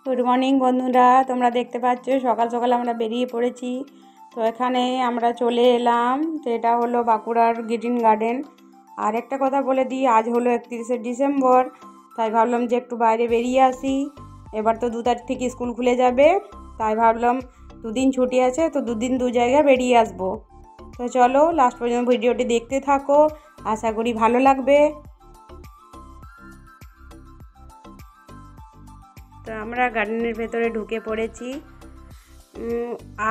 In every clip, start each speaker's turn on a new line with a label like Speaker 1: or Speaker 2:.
Speaker 1: Good morning বন্ধুরা, তোমরা দেখতে পাচ্ছ সকাল সকাল আমরা বেরিয়ে পড়েছি। তো এখানে আমরা চলে এলাম, তো এটা হলো বাঁকুড়ার গ্রিন গার্ডেন। আর একটা কথা বলে দিই, আজ হলো 31শে ডিসেম্বর, তাই ভাবলাম যে একটু বাইরে বেরিয়ে আসি। এবার তো 2 তারিখ থেকে স্কুল খুলে যাবে, তাই ভাবলাম 2 দিন ছুটি আছে, তো 2 দিন 2 জায়গায় বেরিয়ে আসবো। তো চলো লাস্ট পর্যন্ত ভিডিওটি দেখতে থাকো, আশা করি ভালো লাগবে। তো আমরা গার্ডেনের ভেতরে ঢুকে পড়েছি।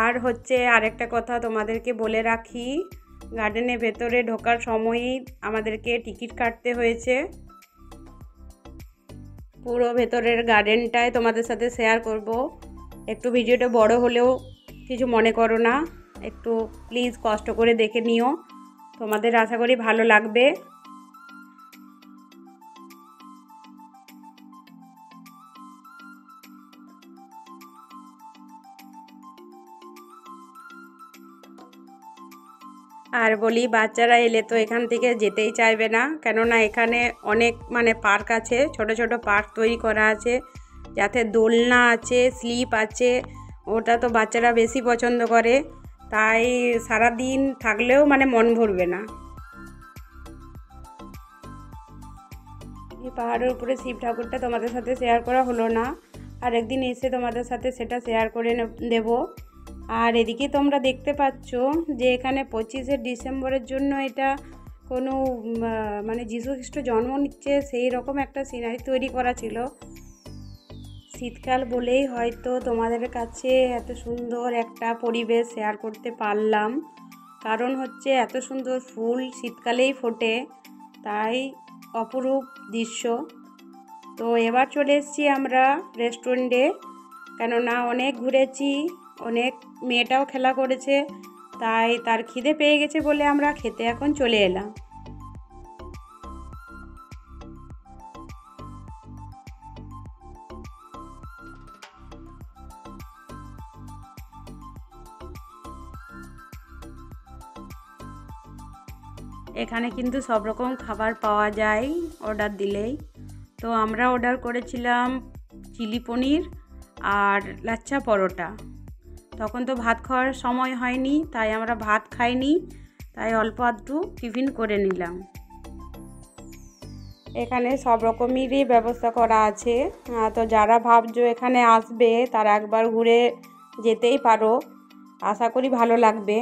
Speaker 1: আর হচ্ছে আরেকটা কথা তোমাদেরকে বলে রাখি, গার্ডেনের ভেতরে ঢোকার সময়ই আমাদেরকে টিকিট কাটতে হয়েছে। পুরো ভেতরের গার্ডেনটাই তোমাদের সাথে শেয়ার করব। একটু ভিডিওটা বড় হলেও কিছু মনে করো না, একটু প্লিজ কষ্ট করে দেখে নিও, তোমাদের আশা করি ভালো লাগবে। আর বলি, বাচ্চারা এলে তো এখান থেকে যেতেই চাইবে না, কেননা এখানে অনেক পার্ক আছে, ছোট ছোট পার্ক তৈরি করা আছে, যাতে দোলনা আছে, স্লিপ আছে, ওটা তো বাচ্চারা বেশি পছন্দ করে, তাই সারা দিন থাকলেও মন ভরবে না। এই পাহাড়ের উপরে শিব ঠাকুরটা তোমাদের সাথে শেয়ার করা হলো না, আর একদিন এসে তোমাদের সাথে সেটা শেয়ার করে দেব। আর এদিকে তোমরা দেখতে পাচ্ছ যে এখানে 25শে ডিসেম্বরের জন্য এটা কোনো যীশু খ্রিস্ট জন্ম নিচ্ছে সেই রকম একটা সিনারি তৈরি করা ছিল। শীতকাল বলেই হয়তো তোমাদের কাছে এত সুন্দর একটা পরিবেশ শেয়ার করতে পারলাম, কারণ হচ্ছে এত সুন্দর ফুল শীতকালেই ফোটে, তাই অপরূপ দৃশ্য। তো এবার চলে এসেছি আমরা রেস্টুরেন্টে, কেননা অনেক ঘুরেছি, অনেক মেয়েটাও খেলা করেছে, তাই তার খিদে পেয়ে গেছে বলে আমরা খেতে এখন চলে এলাম। এখানে কিন্তু সব রকম খাবার পাওয়া যায় অর্ডার দিলেই। তো আমরা অর্ডার করেছিলাম চিলি পনির আর লাচ্ছা পরোটা। তখন তো ভাত খাওয়ার সময় হয়নি, তাই আমরা ভাত খাইনি, তাই অল্প আধটু টিফিন করে নিলাম। এখানে সব রকমেরই ব্যবস্থা করা আছে, তো যারা ভাবছো এখানে আসবে তারা একবার ঘুরে যেতেই পারো, আশা করি ভালো লাগবে।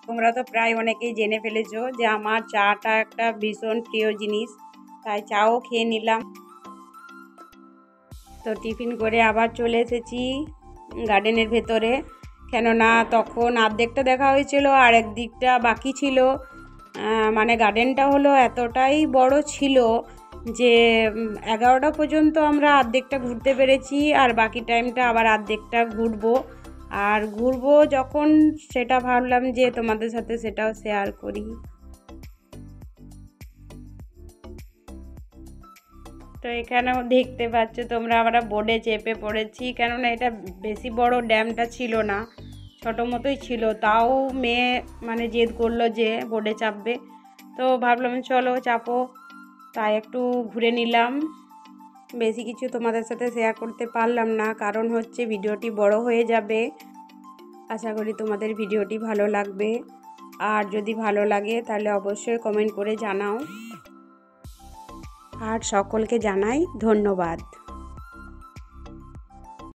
Speaker 1: তোমরা তো প্রায় অনেকেই জেনে ফেলেছো যে আমার চাটা একটা ভীষণ প্রিয় জিনিস, তাই চাও খেয়ে নিলাম। তো টিফিন করে আবার চলে এসেছি গার্ডেনের ভেতরে, কেননা তখন অর্ধেকটা দেখা হয়েছিল আর একদিকটা বাকি ছিল। গার্ডেনটা হলো এতটাই বড় ছিল যে 11টা পর্যন্ত আমরা অর্ধেকটা ঘুরতে পেরেছি, আর বাকি টাইমটা আবার অর্ধেকটা ঘুরবো। আর ঘুরবো যখন সেটা ভাবলাম যে তোমাদের সাথে সেটাও শেয়ার করি। তো এখানেও দেখতে পাচ্ছ তোমরা, আমরা বোটে চেপে পড়েছি, কেননা এটা বেশি বড় ড্যামটা ছিল না, ছোটো মতোই ছিল, তাও মেয়ে জেদ করলো যে বোটে চাপবে, তো ভাবলাম চলো চাপো, তাই একটু ঘুরে নিলাম। বেশি কিছু তোমাদের সাথে শেয়ার করতে পারলাম না, কারণ হচ্ছে ভিডিওটি বড় হয়ে যাবে। আশা করি তোমাদের ভিডিওটি ভালো লাগবে, আর যদি ভালো লাগে তাহলে অবশ্যই কমেন্ট করে জানাও। আর সকলকে জানাই ধন্যবাদ।